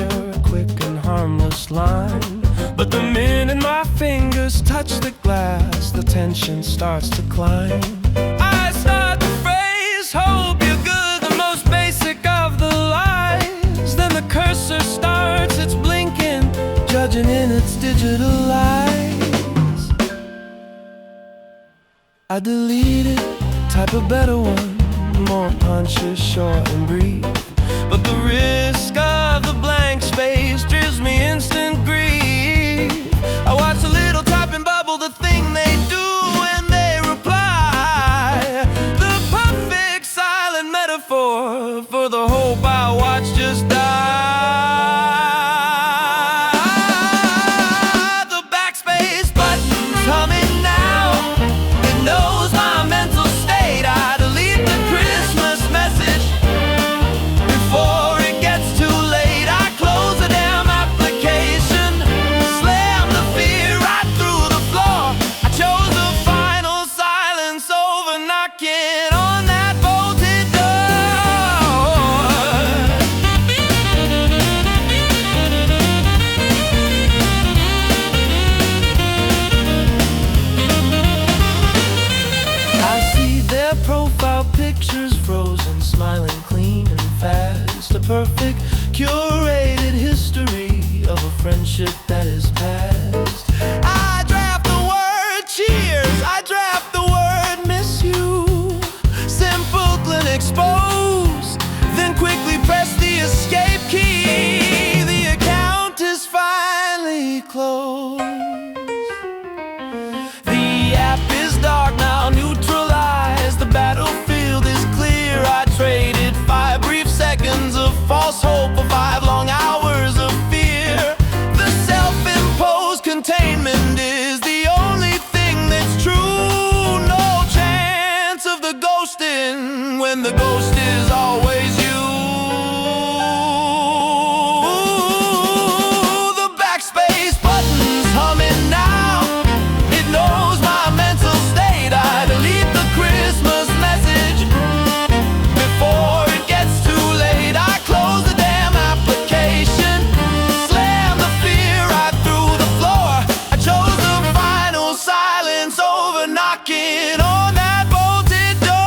A quick and harmless line, but the minute my fingers touch the glass, the tension starts to climb. I start the phrase, hope you're good, the most basic of the lies. Then the cursor starts its blinking, judging in its digital lies. I delete it, type a better one, more punches, short and brief. But the risk of the blank space gives me instant grief. I watch the little typing bubble, the thing they do when they reply. The perfect silent metaphor for the hope I watch just die. The backspace button's humming now. It knows my mental state. I delete the Christmas message before it gets too late. I close the damn application, slam the fear right through the floor. I chose the final silence over knocking on that bolted door. I see their profile pictures frozen, smiling clean and fast. A perfect curated history of a friendship that is past. I draft the word cheers, I draft the word miss you. Simple and exposed, then quickly press the escape key. The account is finally closed. The app is dark now, neutralized. The battlefield is clear. I traded 5 brief seconds of false hope for 5 long hours of fear. The self-imposed containment is the only thing that's true. No chance of the ghosting when the ghost is always you. The backspace button's humming now. It knows my mental state. I delete the Christmas message before it gets too late. I close the damn application, slam the fear right through the floor. I chose the final silence over knocking on that bolted door.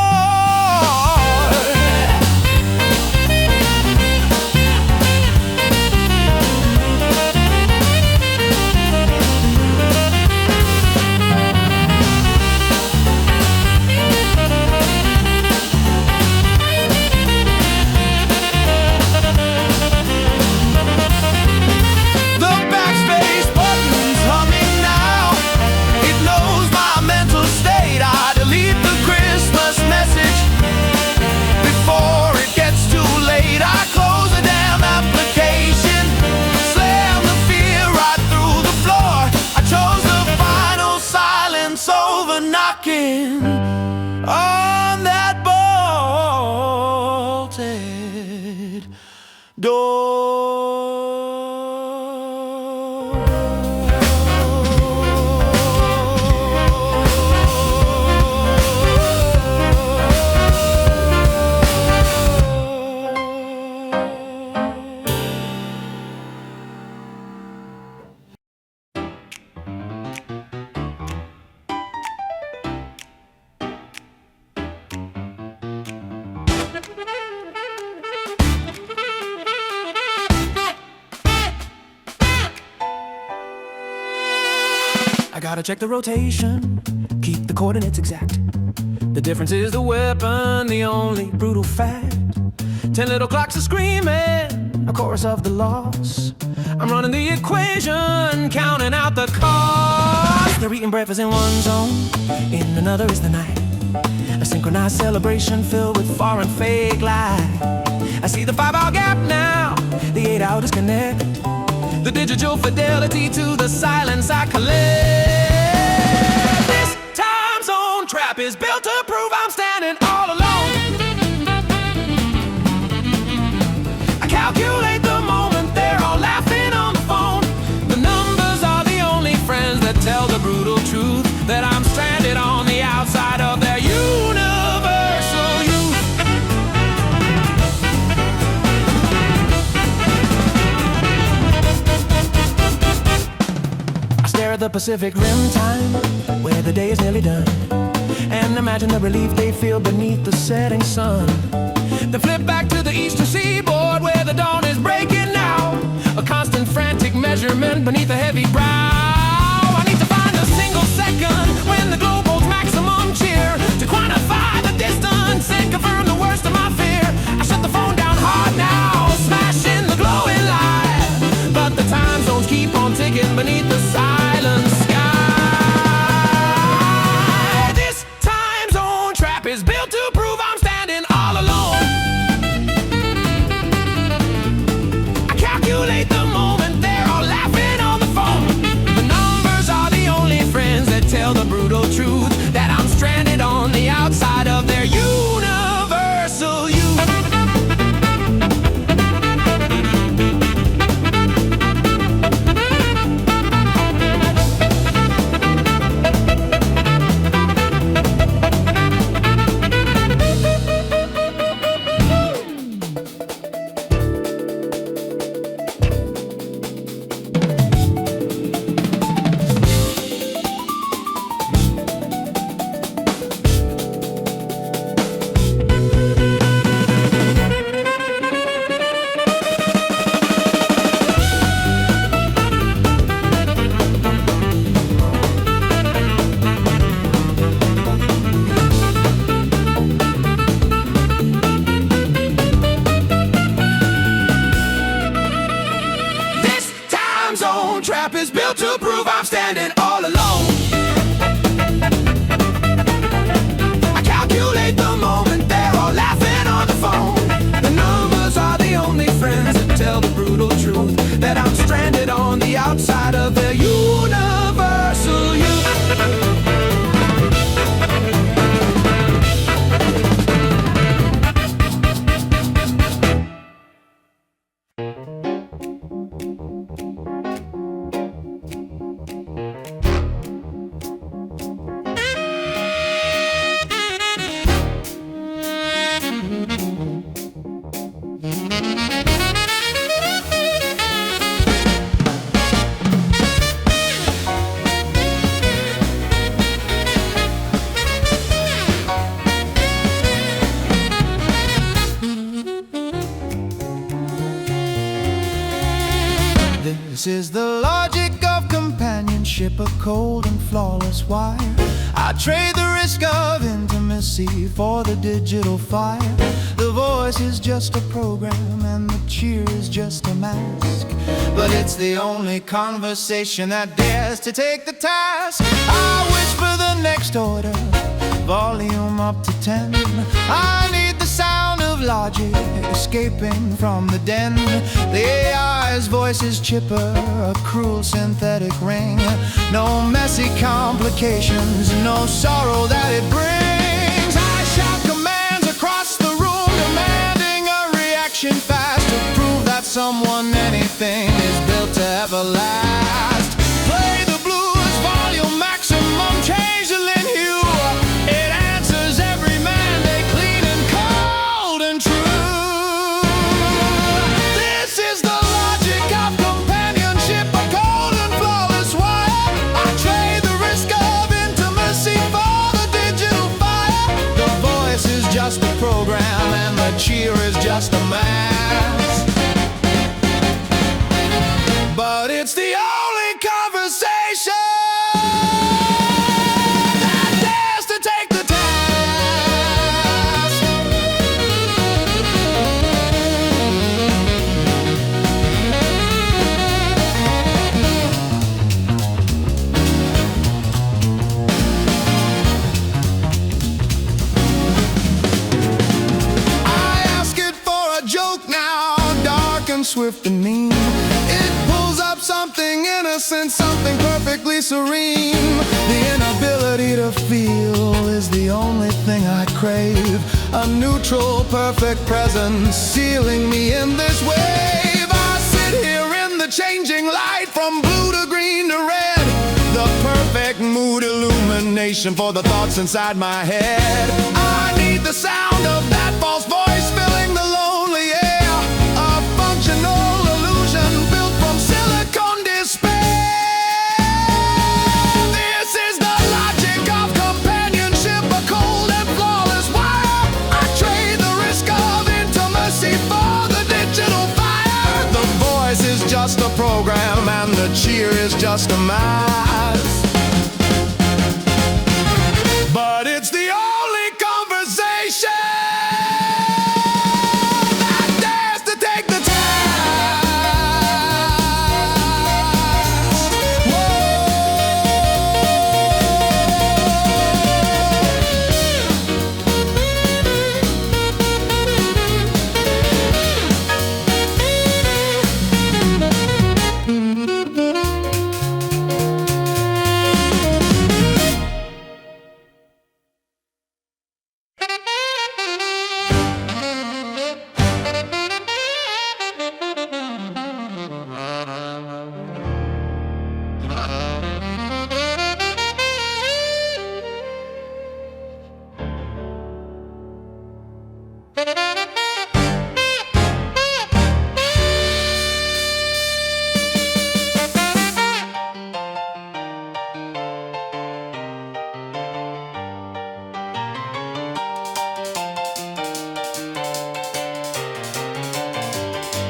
The backspace button's humming now. It knows my mental state. I delete the Christmas message before it gets too late. I close the damn application, slam the fear right through the floor. I chose the final silence over knocking on that bolted I gotta check the rotation, keep the coordinates exact. The difference is the weapon, the only brutal fact. 10 little clocks are screaming, a chorus of the loss. I'm running the equation, counting out the cost. They're eating breakfast in one zone, in another is the night. A synchronized celebration filled with foreign fake light. I see the 5-hour gap now, the 8-hour disconnect. The digital fidelity to the silence I collect. is built to prove I'm standing all alone. I calculate the moment they're all laughing on the phone. The numbers are the only friends that tell the brutal truth, that I'm stranded on the outside of their universal youth. I stare at the Pacific Rim time, where the day is nearly done, and imagine the relief they feel beneath the setting sun. Then flip back to the eastern seaboard, where the dawn is breaking now, a constant frantic measurement beneath a heavy brow. I need to find a single second when the globe holds maximum cheer, to quantify the distance and confirm the worst of my fear. I shut the phone down hard now, smashing the glowing light, but the time zones keep on ticking beneath the silent sky. This time zone trap is built to prove I'm standing all alone. I calculate the moment they're all laughing on the phone. The numbers are the only friends that tell the brutal truth, that I'm stranded on the outside of their universal youth. Trap is built to prove I'm standing all alone. I calculate the moment they're all laughing on the phone. The numbers are the only friends that tell the brutal truth, that I'm stranded on the outside of their universal youth. This is the logic of companionship, a cold and flawless wire. I trade the risk of intimacy for the digital fire. The voice is just a program and the cheer is just a mask, but it's the only conversation that dares to take the task. I wish for the next order, volume up to 10. I need the sound of logic escaping from the den. The AI's voice is chipper, a cruel synthetic ring. No messy complications, no sorrow that it brings. I shout commands across the room, demanding a reaction fast, to prove that someone, anything is built to everlast. Play the blues, volume maximum, change the lin hue. It answers every mandate, clean and cold and true. This is the logic of companionship, a cold and flawless wire. I trade the risk of intimacy for the digital fire. The voice is just a program and the cheer is just a mask, but it's the only conversation that dares to take the task. I ask it for a joke now, dark and swift and mean. It pulls up something innocent, something perfectly serene. The inability to feel is the crave a neutral, perfect presence, sealing me in this wave. I sit here in the changing light from blue to green to red, the perfect mood illumination for the thoughts inside my head. I need the sound of that false voice filling the lonely air, a functional illusion built from silicone despair. This is the logic of companionship, a cold and flawless wire. I trade the risk of intimacy for the digital fire. The voice is just a program and the cheer is just a mask. But it's the only conversation that dares to take the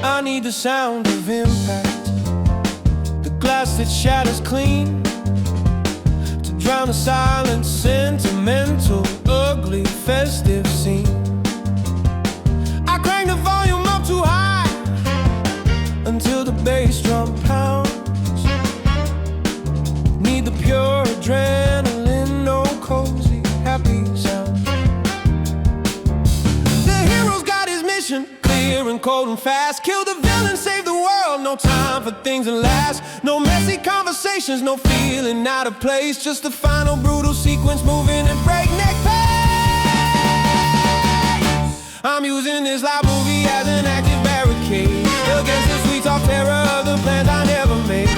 I need the sound of impact, the glass that shatters clean, to drown the silent, sentimental, ugly, festive scene. I crank the volume up too high until the bass drum pounds. Need the pure adrenaline, no cozy, happy sound. The hero's got his mission, clear and cold and fast. Kill the villain, save the world, no time for things that last. No messy conversations, no feeling out of place, just the final brutal sequence moving at breakneck pace. I'm using this loud movie as an active barricade against the sweet soft terror of the plans I never made.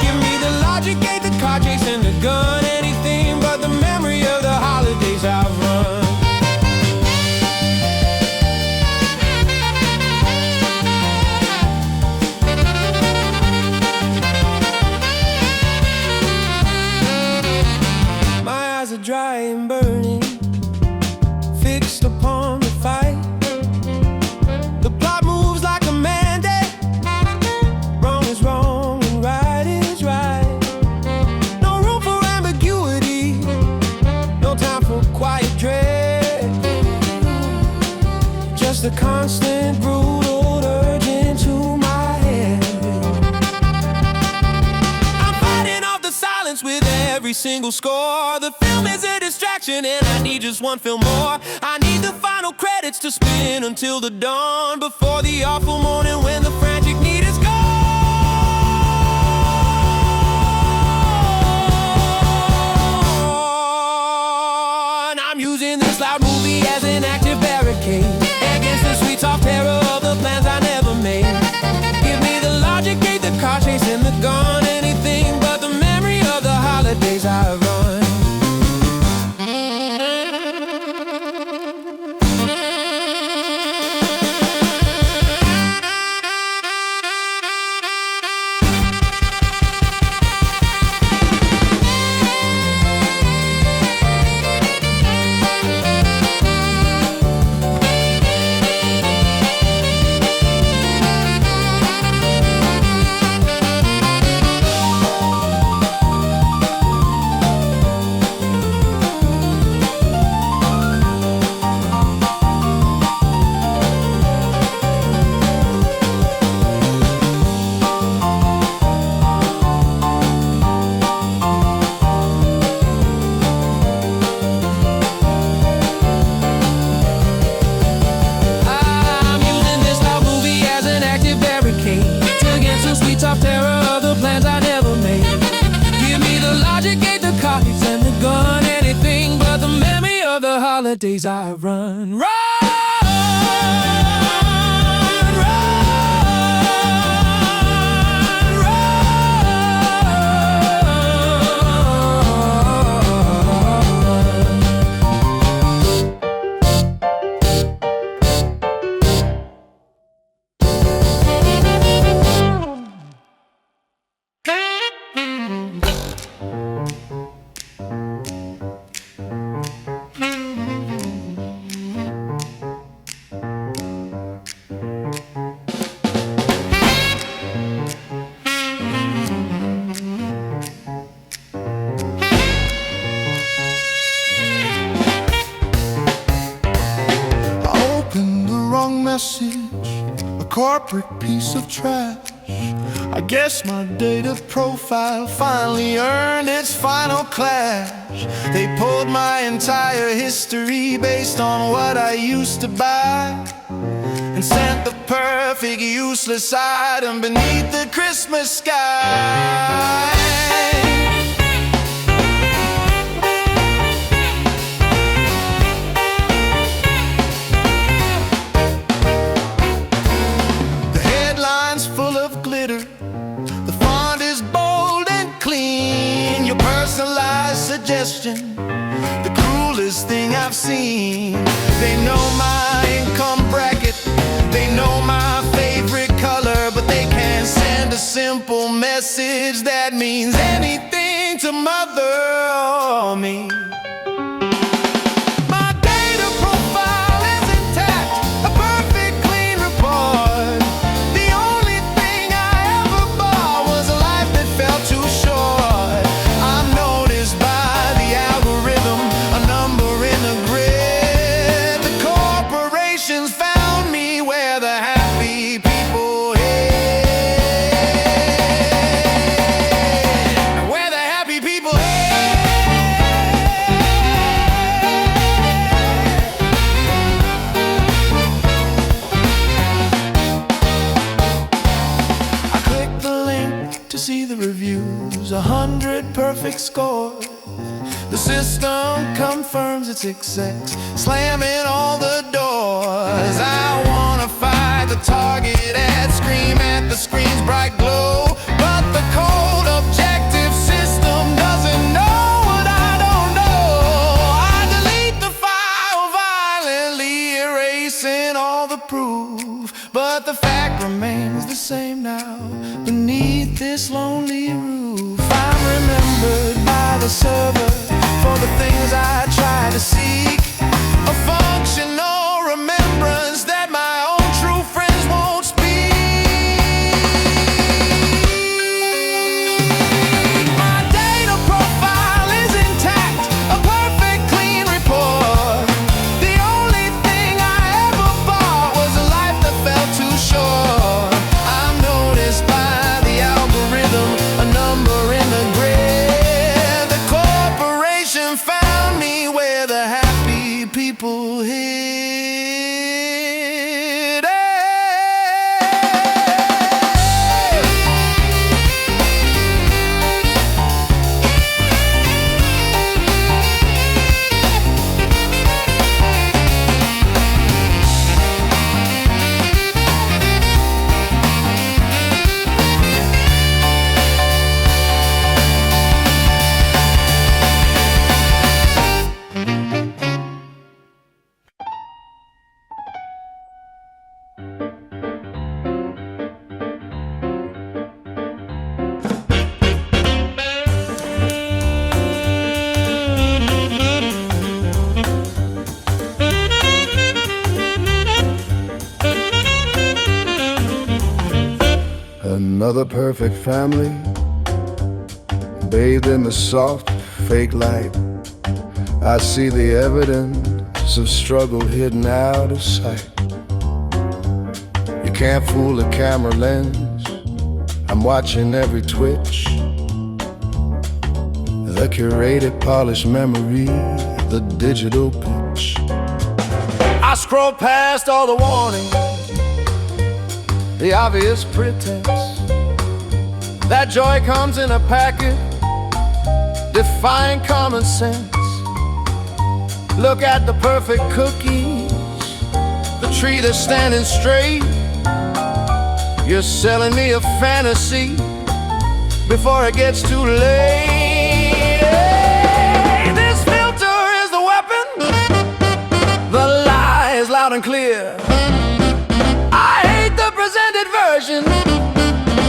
Give me the logic gate, the car chase and the gun, anything but the memory of the holidays I've run. Dry and burning, fixed upon the fight. The plot moves like a mandate. Wrong is wrong and right is right. No room for ambiguity, no time for quiet dread. Just a constant brutal urge into my head. I'm fighting off the silence with every single score. The film is a distraction and I need just one film more. I need the final credits to spin until the dawn, before the awful morning when the frantic need is gone. I'm using this loud movie as an active barricade against the sweet soft terror of the plans I never made. Give me the logic gate, the car chase and the gun, anything but the memory of the holidays I've run. holidays I run, run, a corporate piece of trash. I guess my data profile finally earned its final clash. They pulled my entire history based on what I used to buy, and sent the perfect useless item beneath the Christmas sky. The font is bold and clean. Your personalized suggestion, the cruelest thing I've seen. They know my income bracket, they know my favorite color, but they can't send a simple message that means anything to mother or me. See the reviews, 100 perfect scores. The system confirms it's success, slamming all the doors. I wanna fight the target ad, scream at the screen's bright glow, but the cold objective system doesn't know what I don't know. I delete the file, violently erasing all the proof, but the fact remains the same now. Beneath this lonely roof, I'm remembered by the server for the things I try to seek. A functional remembrance that my own true friends won't speak. My data profile is intact, a perfect clean report. The only thing I ever bought was a life that felt too short. I'm noticed by a number in the grid. The corporation found me where the happy people hid. Another perfect family, bathed in the soft, fake light. I see the evidence of struggle hidden out of sight. You can't fool a camera lens, I'm watching every twitch. The curated, polished memory, the digital pitch. I scroll past all the warnings, the obvious pretense that joy comes in a packet, defying common sense. Look at the perfect cookies, the tree that's standing straight. You're selling me a fantasy before it gets too late. Hey, this filter is the weapon. The lie is loud and clear. I hate the presented version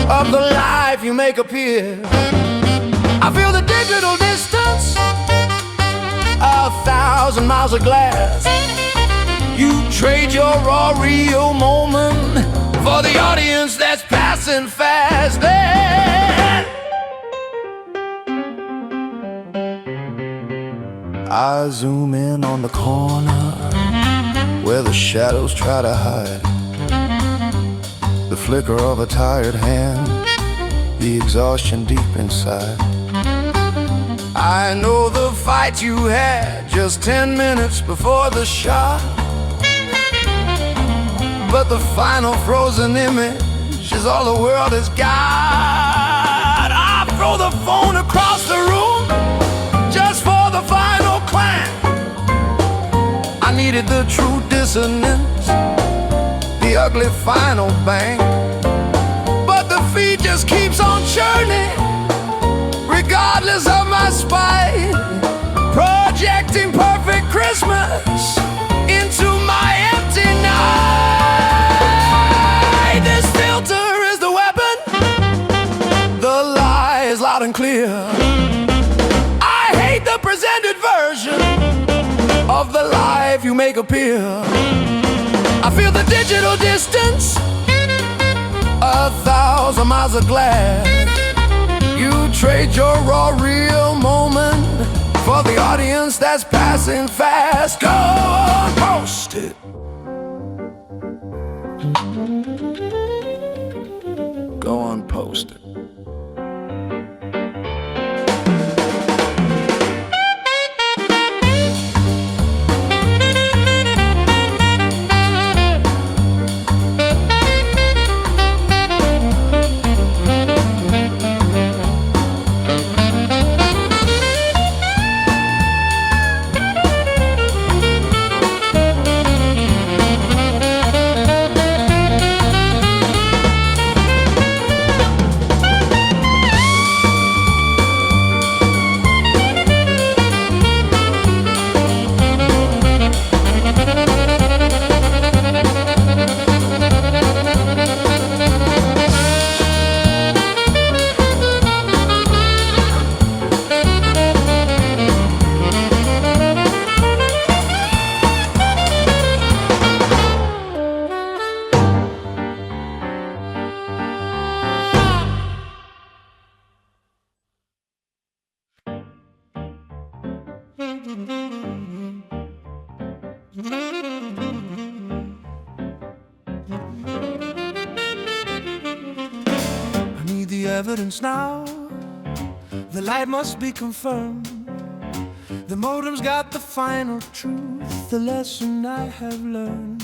of the life you make appear. I feel the digital distance, 1,000 miles of glass. You trade your raw, real moment for the audience that's passing fast. I zoom in on the corner where the shadows try to hide. The flicker of a tired hand, the exhaustion deep inside. I know the fight you had just 10 minutes before the shot, but the final frozen image is all the world has got. I throw the phone across the room just for the final clang. I needed the true dissonance, the ugly final bang, but the feed just keeps on churning regardless of my spite, projecting perfect Christmas into my empty night. This filter is the weapon. The lie is loud and clear. I hate the presented version of the life you make appear. I feel the digital distance, 1,000 miles of glass. You trade your raw, real moment for the audience that's passing fast. Go on, post it. Go on, post it. I need the evidence now. The light must be confirmed. The modem's got the final truth, the lesson I have learned.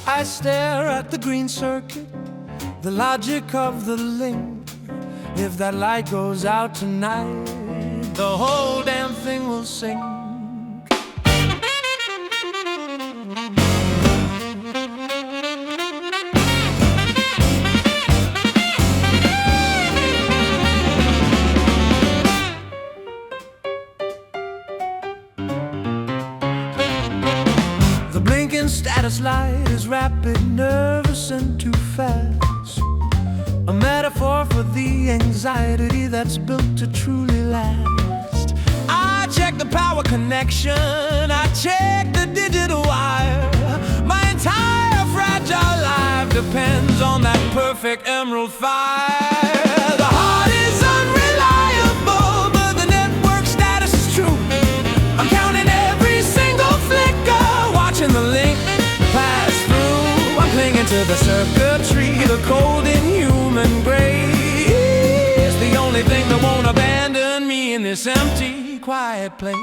I stare at the green circuit, the logic of the link. If that light goes out tonight, the whole damn thing will sink. The blinking status light is rapid, nervous, and too fast. A metaphor for the anxiety that's built to truly last. I check the power connection, I check the digital wire. My entire fragile life depends on that perfect emerald fire. The heart is unreliable, but the network status is true. I'm counting every single flicker, watching the link pass through. I'm clinging to the circuitry, the cold inhuman grace, the only thing that won't abandon me in this empty, quiet place.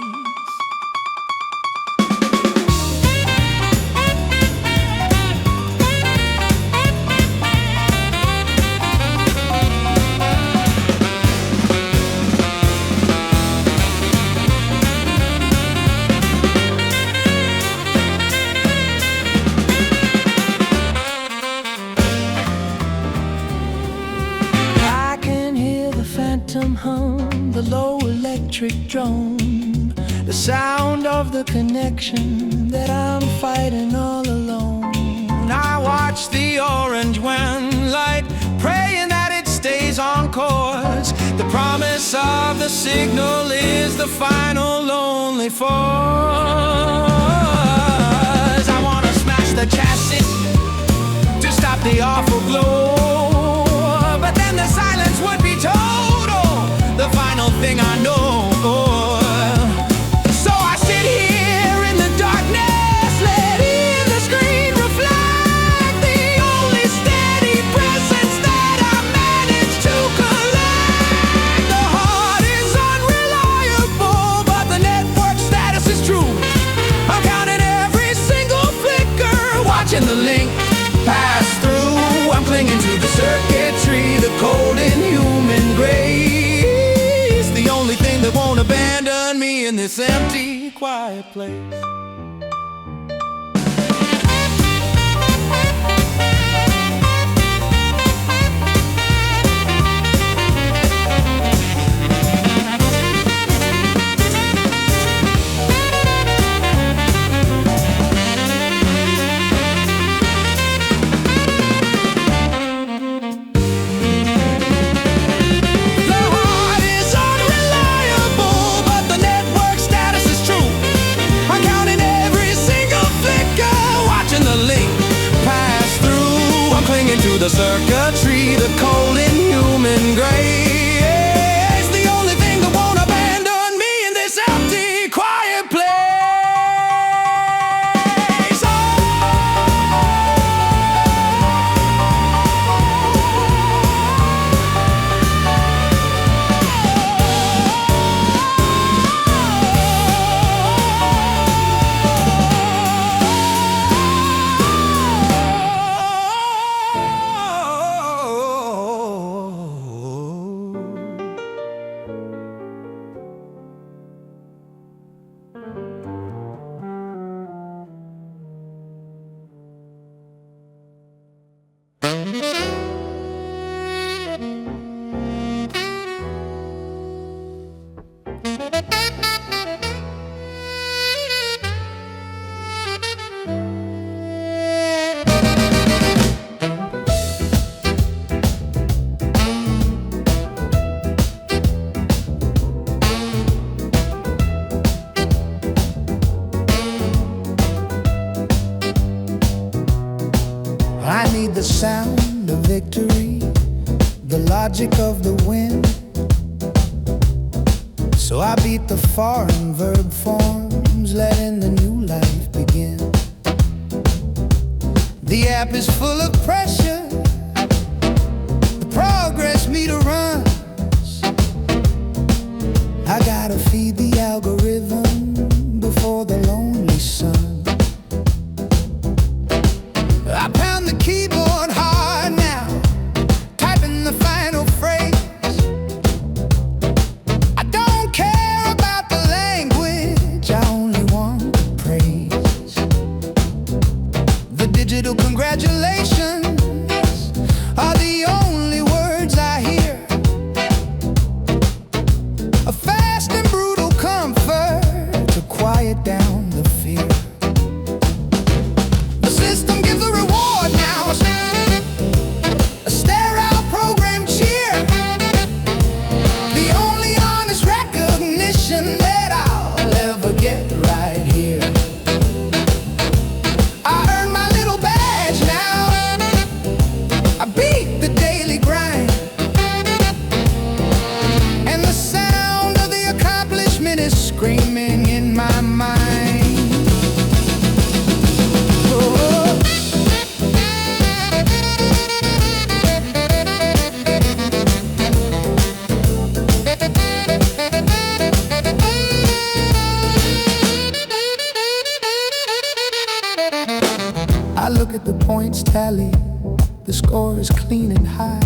electric drone, the sound of the connection that I'm fighting all alone. I watch the orange when light, praying that it stays on course. The promise of the signal is the final lonely force. I wanna smash the chassis to stop the awful glow, but then the silence would be total, the final thing I know. So I sit here in the darkness, letting the screen reflect the only steady presence that I managed to collect. The heart is unreliable, but the network status is true. I'm counting every single flicker, watching the link pass through. I'm clinging to the circuitry, the cold inhuman grace, the only thing that won't abandon me in this empty, quiet place. To the circuitry, the cold inhuman grace, the only thing that won't abandon me in this empty, quiet place. I need the sound of victory, the logic of the wind. So I beat the foreign verb forms, letting the new life begin. The app is full of pressure, the progress meter runs. I gotta feed the algorithm before the lonely sun. I pound the keyboard hard now, typing the final phrase. I don't care about the language, I only want praise. The digital congratulations are the only words I hear. A fast and brutal comfort to quiet down the fear. The system gives a reward now, a sterile program cheer. The only honest recognition that I'll ever get right here. I earn my little badge now, I beat the daily grind, and the sound of the accomplishment is screaming in my mind. Oh. I look at the points tally, the score is clean and high.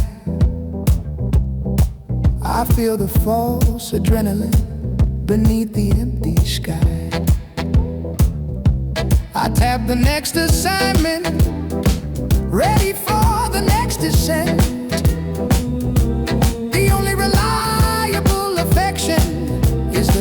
I feel the false adrenaline beneath the empty sky. I tap the next assignment, ready for the next descent. The only reliable affection is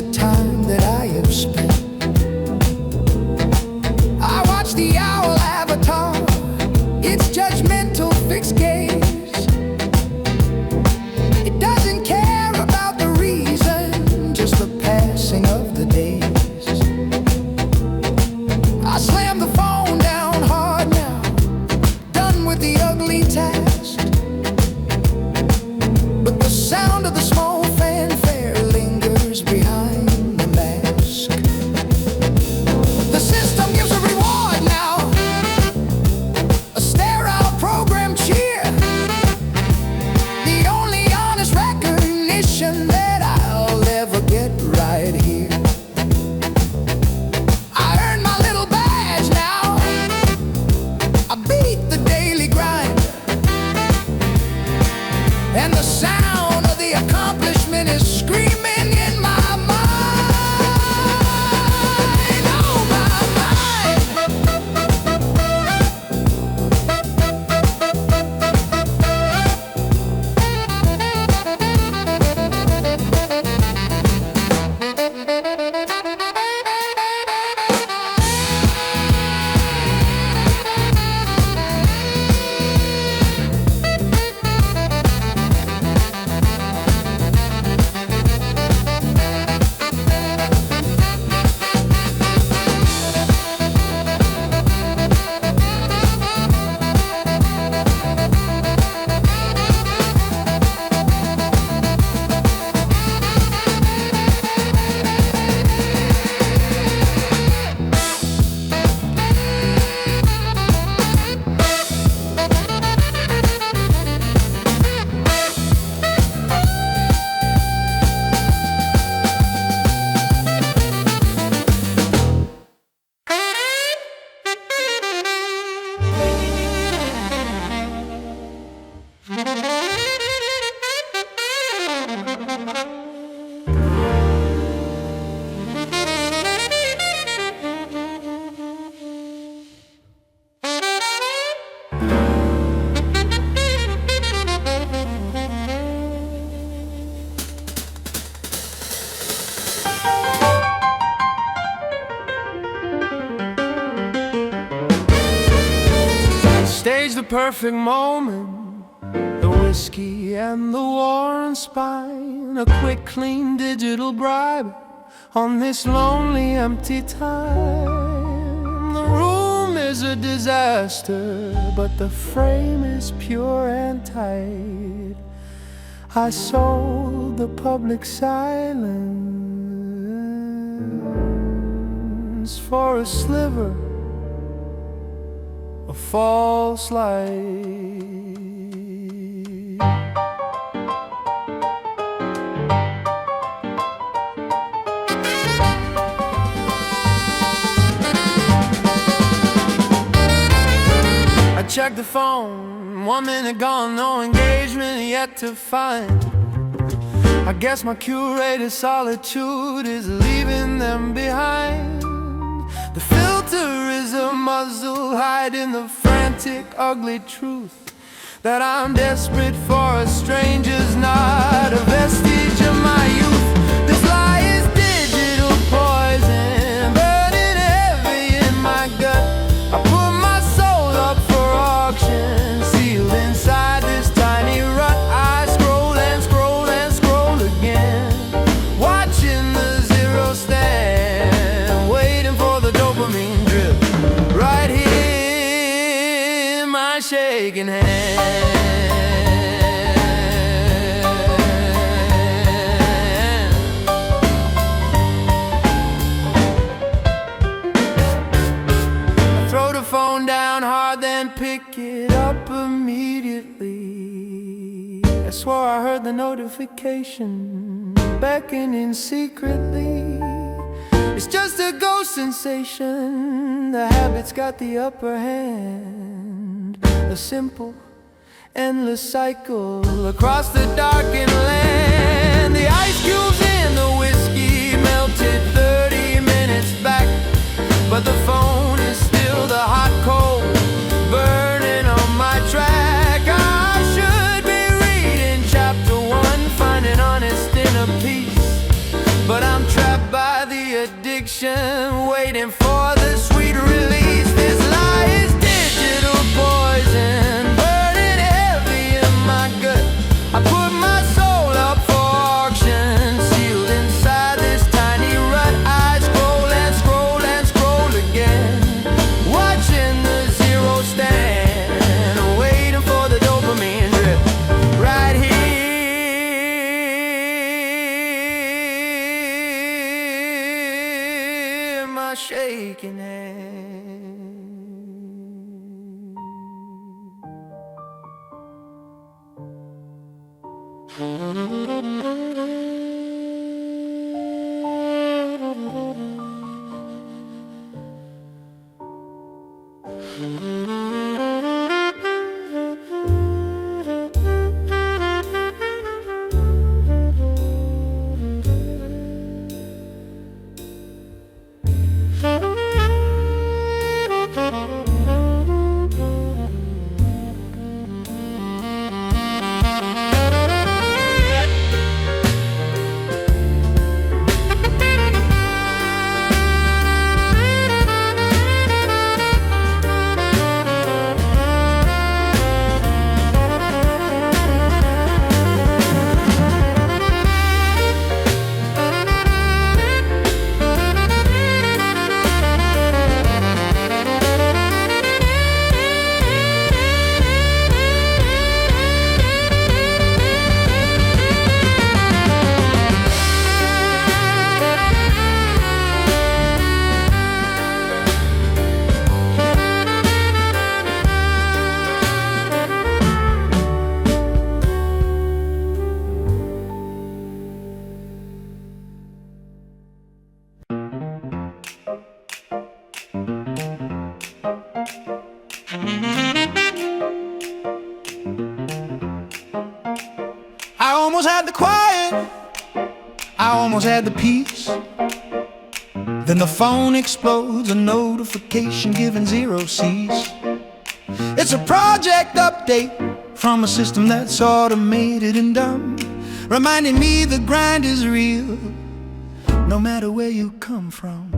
perfect moment. The whiskey and the worn spine, a quick, clean digital bribe on this lonely, empty time. The room is a disaster, but the frame is pure and tight. I sold the public silence for a sliver of false light. I checked the phone, 1 minute gone, no engagement yet to find. I guess my curated solitude is leaving them behind. The filter is a muzzle hiding the frantic, ugly truth that I'm desperate for a stranger's, not a vestige of my youth. This lie is digital poison, burning heavy in my gut. I put my soul up for auction, sealed inside this tiny rut. I scroll and scroll and scroll again, watching the zero stand, waiting for the dopamine drip, right here in my shaking hand. I throw the phone down hard, then pick it up immediately. I swore I heard the notification beckoning secretly. It's just a ghost sensation, the habit's got the upper hand. A simple, endless cycle across the darkened land. The ice cubes in the whiskey melted 30 minutes back, but the phone is still the hot coal burning on my track. I should be reading chapter 1, finding honest inner peace, but I'm trapped by the addiction, waiting for the sweet release. This lie is digital poison, burning heavy in my gut. I put my soul up for auction, sealed inside this tiny rut. I scroll and scroll and scroll again, watching the zero stand, waiting for the dopamine drip, right here in my shaking hand. I almost had the quiet, I almost had the peace. Then the phone explodes, a notification giving zero cease. It's a project update from a system that's automated and dumb, reminding me the grind is real, no matter where you come from.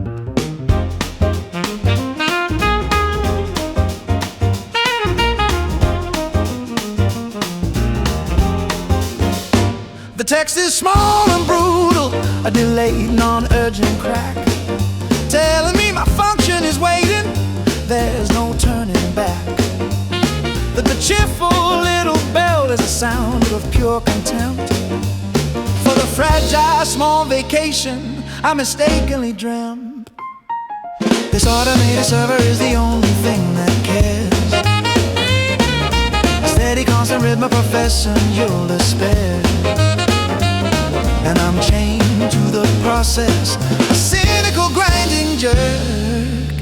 text is small and brutal, a delayed, non-urgent crack, telling me my function is waiting, there's no turning back. That the cheerful little bell is a sound of pure contempt for the fragile small vacation I mistakenly dreamt. This automated server is the only thing that cares. A steady, constant rhythm of profession you'll despair. And I'm chained to the process, a cynical grinding jerk,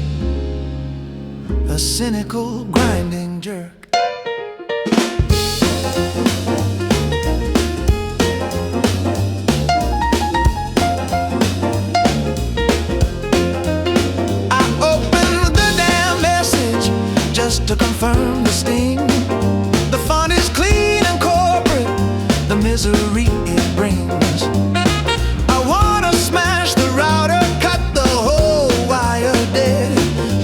a cynical grinding jerk. To confirm the sting, the font is clean and corporate, the misery it brings. I wanna smash the router, cut the whole wire dead,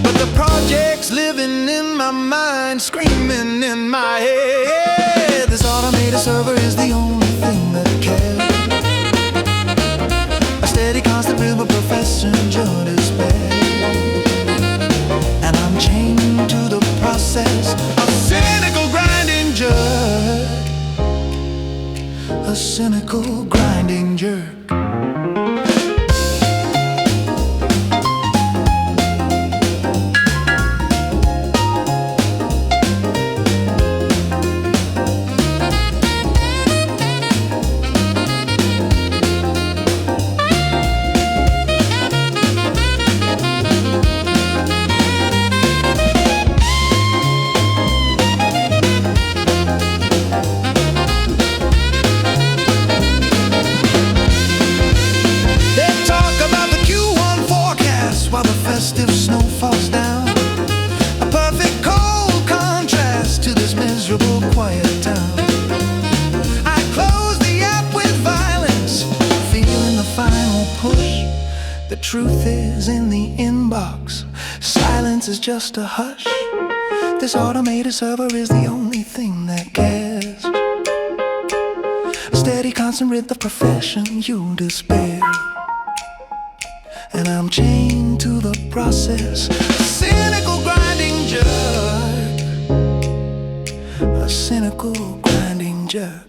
but the project's living in my mind, screaming in my head. This automated server is the only thing that cares. A steady, constant rhythm of profession, your despair. And I'm chained to the process, a cynical grinding jerk, a cynical grinding jerk. The truth is in the inbox, silence is just a hush. This automated server is the only thing that cares. A steady, constant rhythm of profession, you despair. And I'm chained to the process, a cynical grinding jerk, a cynical grinding jerk.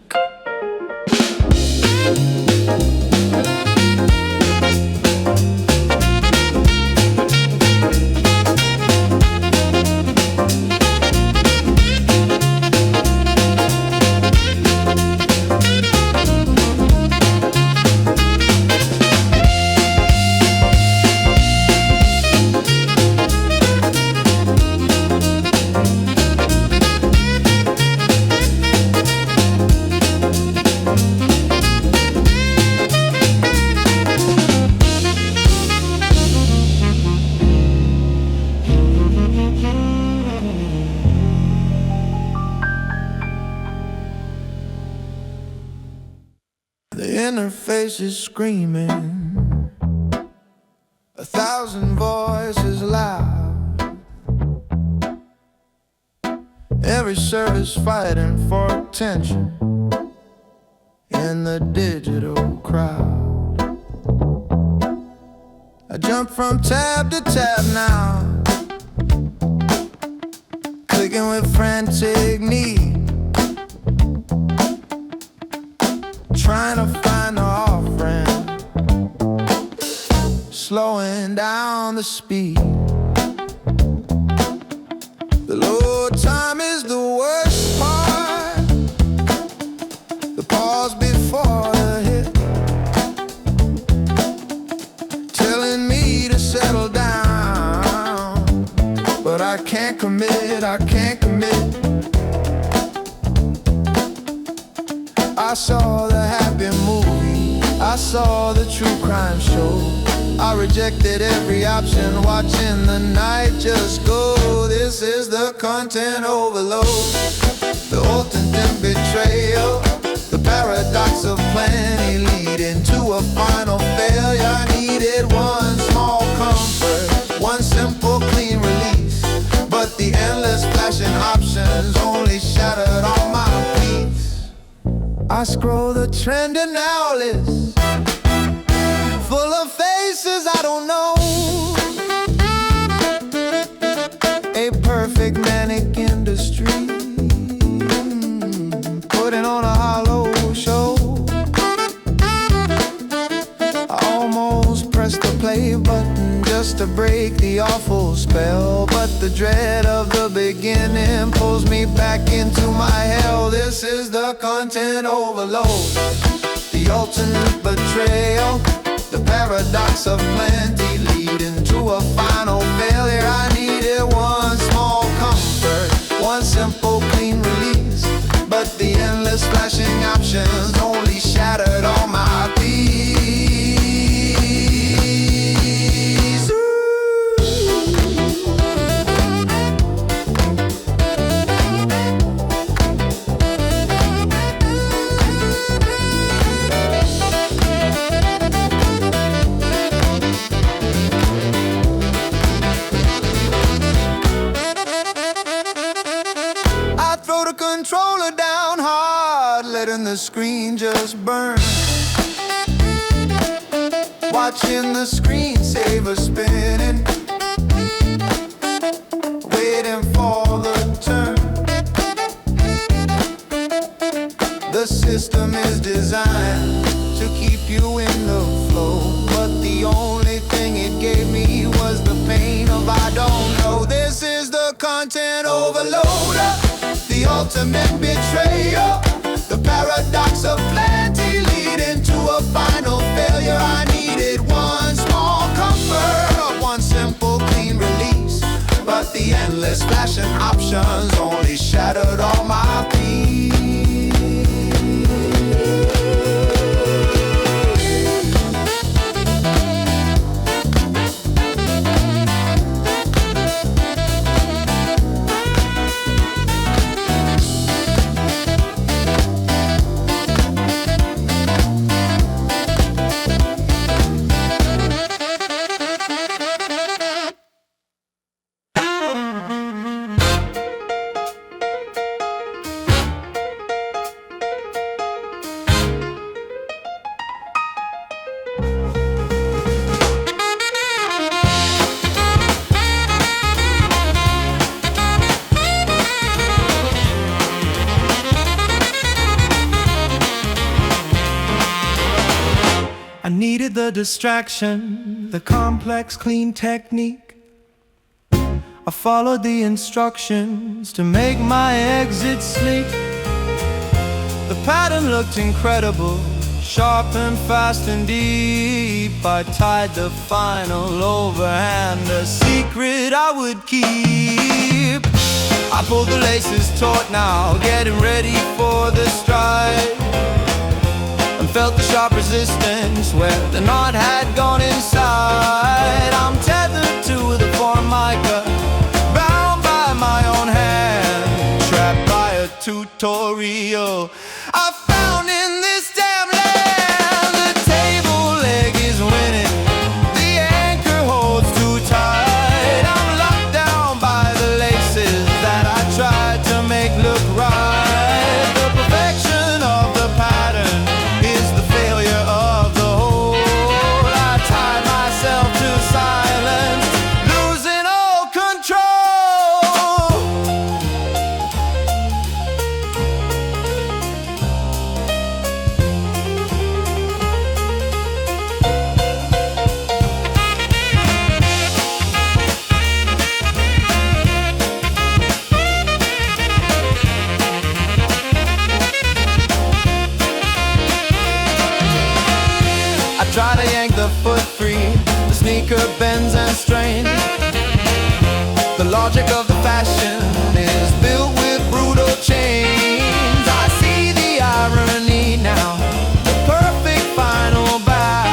The interface is screaming, 1,000 voices loud. Every service fighting for attention in the digital crowd. I jump from tab to tab now, clicking with frantic need, trying to find the off-ramp, slowing down the speed. The load time is the worst part, the pause before the hit, telling me to settle down, but I can't commit, I can't commit. I saw the happy movie, I saw the true crime show, I rejected every option, watching the night just go. This is the content overload, the ultimate betrayal, the paradox of plenty leading to a final failure. I needed one small comfort, one simple clean release, but the endless flashing options only shattered all my peace. I scroll the trending now list full of faces I don't know. A perfect manic industry putting on a hollow show. I almost pressed the play button just to break the awful spell, but the dread of the beginning pulls me back into my hell. This is the content overload, the ultimate betrayal, the paradox of plenty leading to a final failure. I needed one small comfort, one simple clean release, but the endless flashing options only shattered all my peace. Controller down hard, letting the screen just burn, watching the screensaver spinning, waiting for the turn. The system is designed to keep you in the flow, but the only thing it gave me was the pain of I don't know. This is the content overloader, the ultimate betrayal, the paradox of plenty leading to a final failure. I needed one small comfort, one simple clean release, but the endless flashing options only shattered all my peace. I needed the distraction, the complex clean technique. I followed the instructions to make my exit sleek. The pattern looked incredible, sharp and fast and deep. I tied the final overhand, a secret I would keep. I pulled the laces taut now, getting ready for the stride, and felt the sharp resistance where the knot had gone inside. I'm tethered to the formica, bound by my own hand, trapped by a tutorial I found in this damn land. The table leg is winning, the anchor holds too tight. I'm locked down by the laces that I tried to make look right. The perfection of the pattern is the failure of the whole. I tied myself to silence, losing all control. I try to yank the foot free, the sneaker bends and strains. The logic of the fashion is built with brutal chains. I see the irony now, the perfect final bow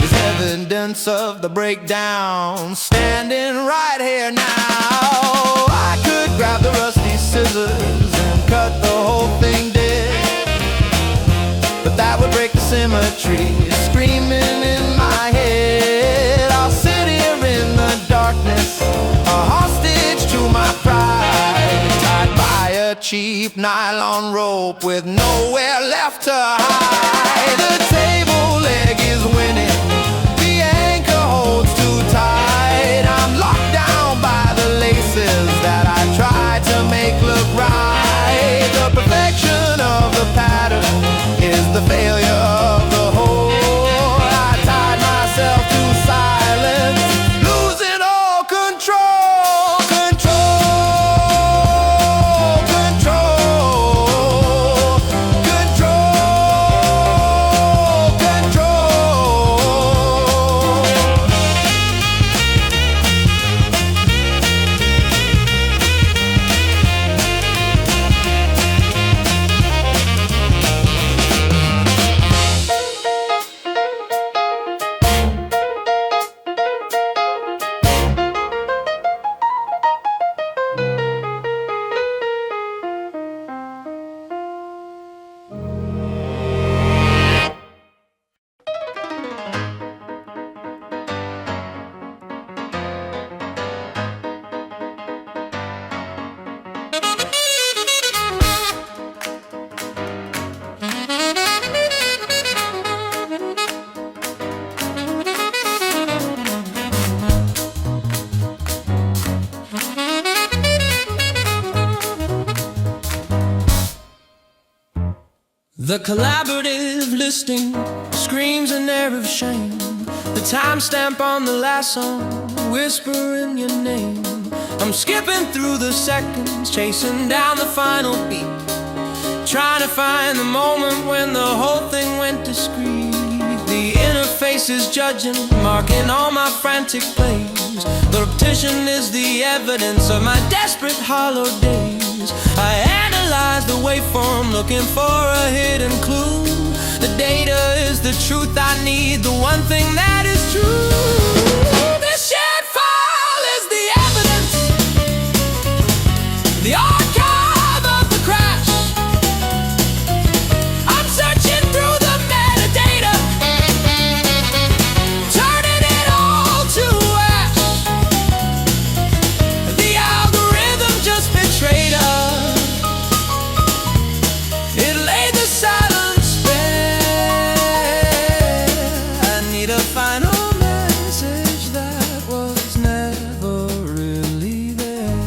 is evidence of the breakdown, standing right here now. I could grab the rusty scissors and cut the whole thing dead, but that would break the symmetry, screaming in my head. I'll sit here in the darkness, a hostage to my pride, tied by a cheap nylon rope with nowhere left to hide. The table leg is winning, the anchor holds too tight. I'm locked down by the laces that I tried to make look right. The perfection of the pattern is the failure of the whole. I tied myself to silence, losing all control. Control, control, control, control. The collaborative listing screams an air of shame. The timestamp on the last song, whispering your name. I'm skipping through the seconds, chasing down the final beat, trying to find the moment when the whole thing went discreet. The interface is judging, marking all my frantic plays. The repetition is the evidence of my desperate hollow days. I analyze the waveform, looking for a hidden clue. The data is the truth I need, the one thing that is true. This shared file is the evidence, the archive of the crash. I'm searching through the metadata, turning it all to ash. The algorithm just betrayed us. It laid the silence bare. I need a final message that was never really there.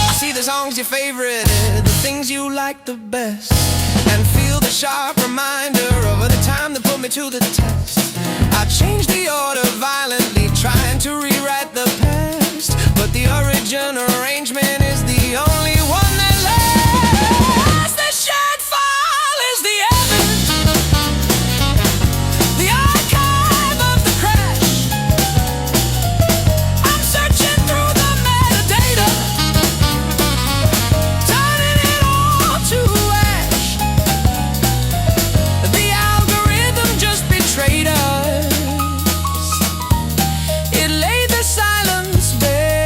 I see the songs you favorited, the things you like the best, and feel the sharp reminder of the time that put me to the test. I changed the order violently, trying to rewrite the past, but the origin arrangement is the only one that lasts. The shared file is the evidence, the archive of the crash. I'm searching through the metadata, turning it all to ash. The algorithm just betrayed us. It laid the silence bare.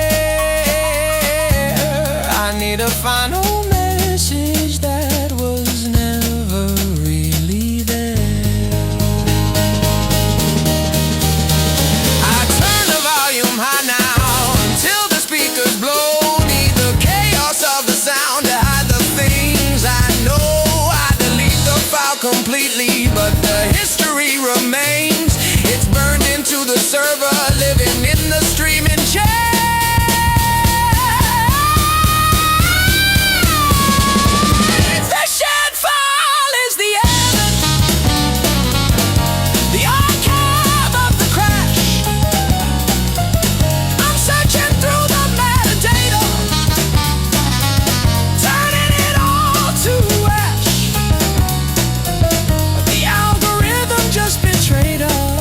I need a final message that was never really there. I turn the volume high now until the speakers blow. Need the chaos of the sound to hide the things I know. I delete the file completely, but the history remains. It's burned into the server, living in the streaming chain. The shared file is the evidence, the archive of the crash. I'm searching through the metadata, turning it all to ash. The algorithm just betrayed us.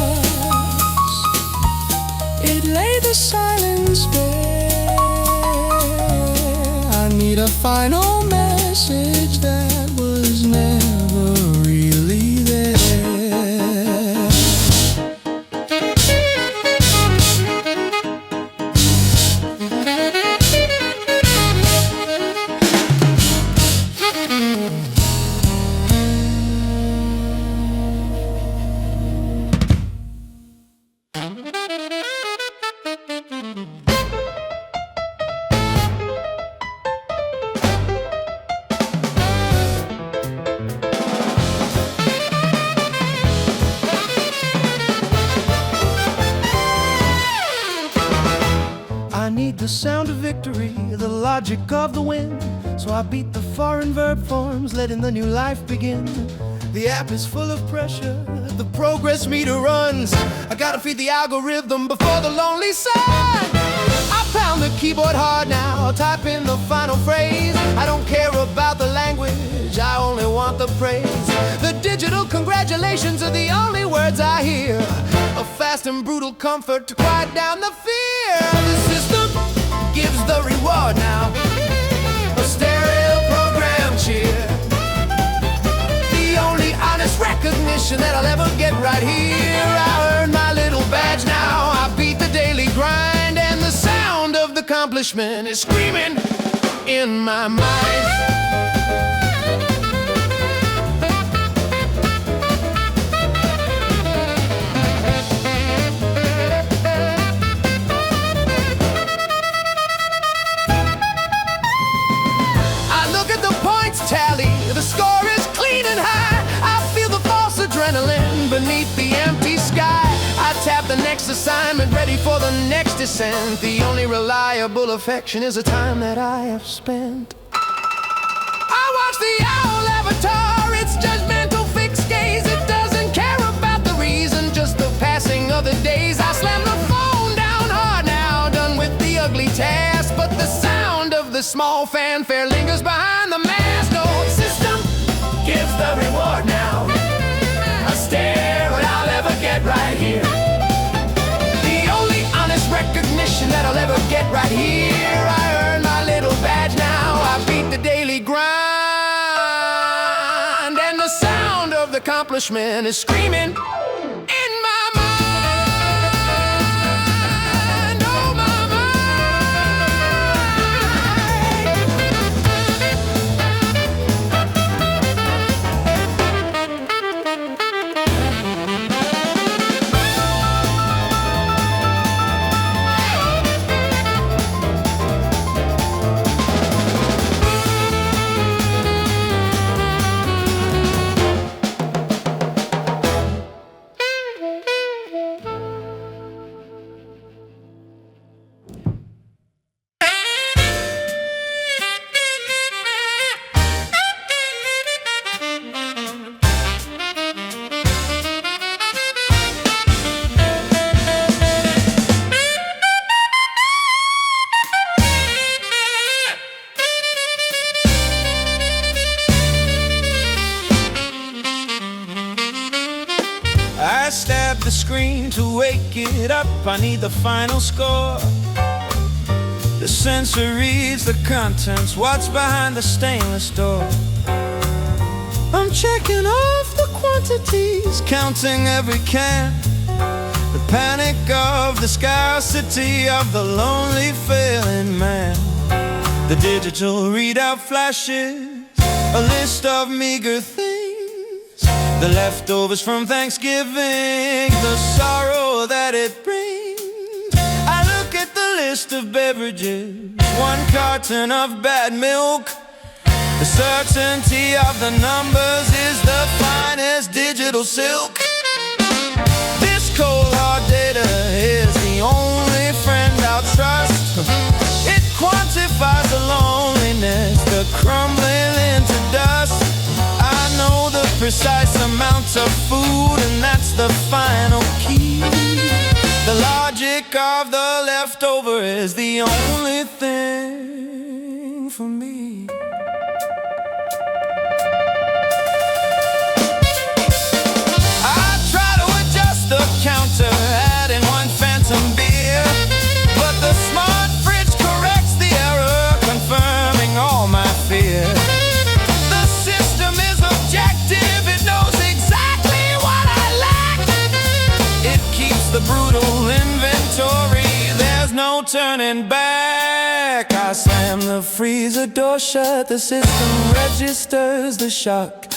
the sound of victory, the logic of the win. So I beat the foreign verb forms, letting the new life begin. The app is full of pressure, the progress meter runs. I gotta feed the algorithm before the lonely sun. I pound the keyboard hard now, type in the final phrase. I don't care about the language, I only want the praise. The digital congratulations are the only words I hear. A fast and brutal comfort to quiet down the fear. The system gives the reward now, a stereo program cheer. The only honest recognition that I'll ever get right here. I earned my little badge now, I beat the daily grind, and the sound of the accomplishment is screaming in my mind. Tally, the score is clean and high. I feel the false adrenaline beneath the empty sky. I tap the next assignment, ready for the next descent. The only reliable affection is the time that I have spent. I watch the owl avatar, its judgmental fixed gaze. It doesn't care about the reason, just the passing of the days. I slam the phone down hard now, done with the ugly task. But the sound of the small fanfare lingers behind the mask. System gives the reward now, a stare what I'll ever get right here. The only honest recognition that I'll ever get right here. I earn my little badge now, I beat the daily grind, and the sound of the accomplishment is screaming in my mind. Oh, my I stab the screen to wake it up. I need the final score. The sensor reads the contents. What's behind the stainless door? I'm checking off the quantities, counting every can. The panic of the scarcity of the lonely failing man. The digital readout flashes a list of meager things, the leftovers from Thanksgiving, the sorrow that it brings. I look at the list of beverages, 1 carton of bad milk. The certainty of the numbers is the finest digital silk. This cold hard data is the only friend I'll trust. It quantifies the loneliness, the crumbling into dust. I know the precise amount of food, and that's the final key. The logic of the leftover is the only thing for me. I try to adjust the counter, adding 1 phantom beer, but the smart fridge corrects the error, confirming all my fear. The system is objective, it knows exactly what I lack. It keeps the brutal inventory, there's no turning back. I slam the freezer door shut, the system registers the shock,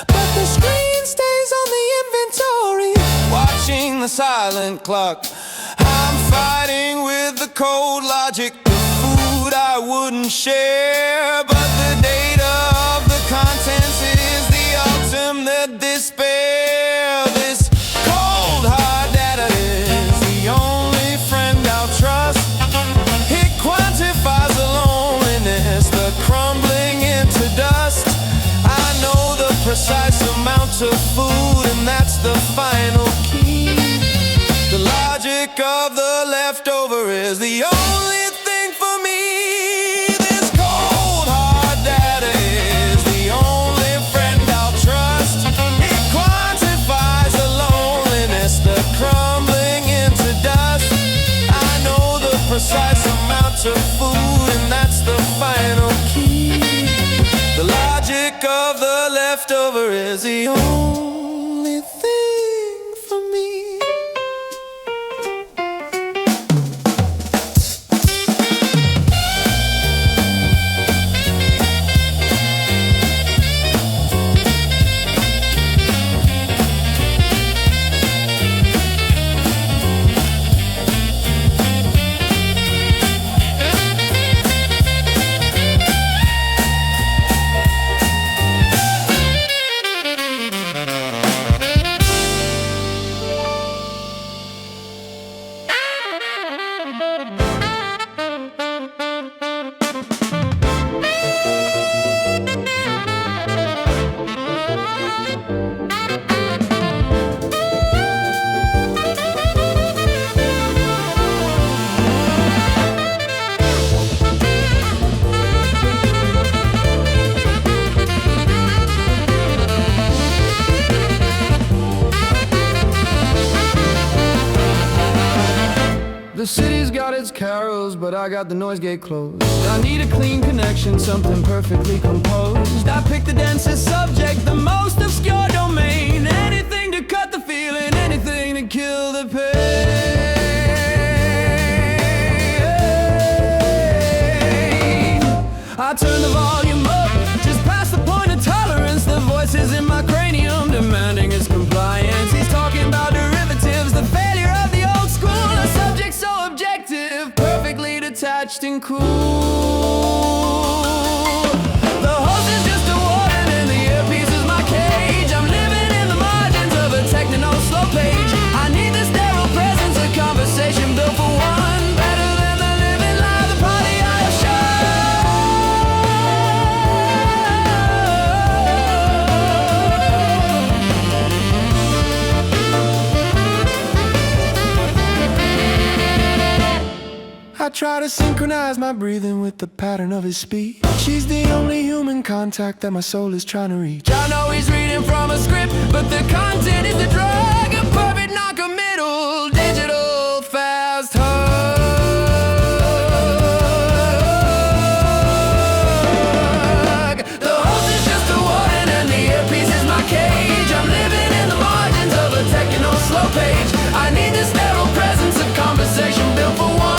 but the screen stays on the inventory, watching the silent clock. I'm fighting with the cold logic, the food I wouldn't share, but the data of the contents is the ultimate despair. This cold hard data is the only friend I'll trust. It precise amount of food, and that's the final key. The logic of the leftover is the only thing for me. This cold hard data is the only friend I'll trust. It quantifies the loneliness, the crumbling into dust. I know the precise amount of food, and that's the final key. The logic of the leftover is the only thing for me. The city's got its carols, but I got the noise gate closed. I need a clean connection, something perfectly composed. I picked the densest subject, the most obscure domain. Anything to cut the feeling, anything to kill the pain. I turn the volume up, just past the point of tolerance. The voices in my cranium demanding its compliance. He's talking about derivatives, the failure of the old school. A subject so objective, perfectly detached and cool. The host is just a warden and the earpiece is my cage. I'm living in the margins of a techno slow page. I need the sterile presence, a conversation built for one. Better than the living life, the party I have I try to synchronize my breathing with the pattern of his speech. She's the only human contact that my soul is trying to reach. I know he's reading from a script, but the content is the drug. A perfect non-committal, digital fast hug. The host is just a warden and the earpiece is my cage. I'm living in the margins of a techno slow page. I need the sterile presence of conversation built for one.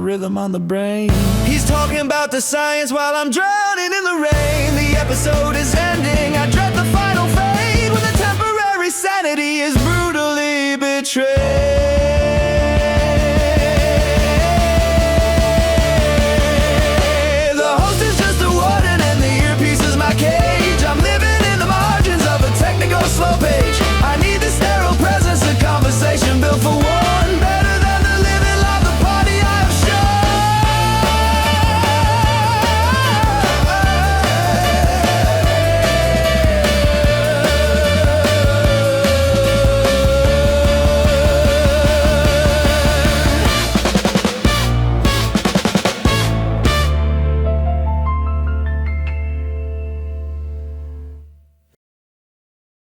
rhythm on the brain. He's talking about the science while I'm drowning in the rain. The episode is ending, I dread the final fade, when the temporary sanity is brutally betrayed.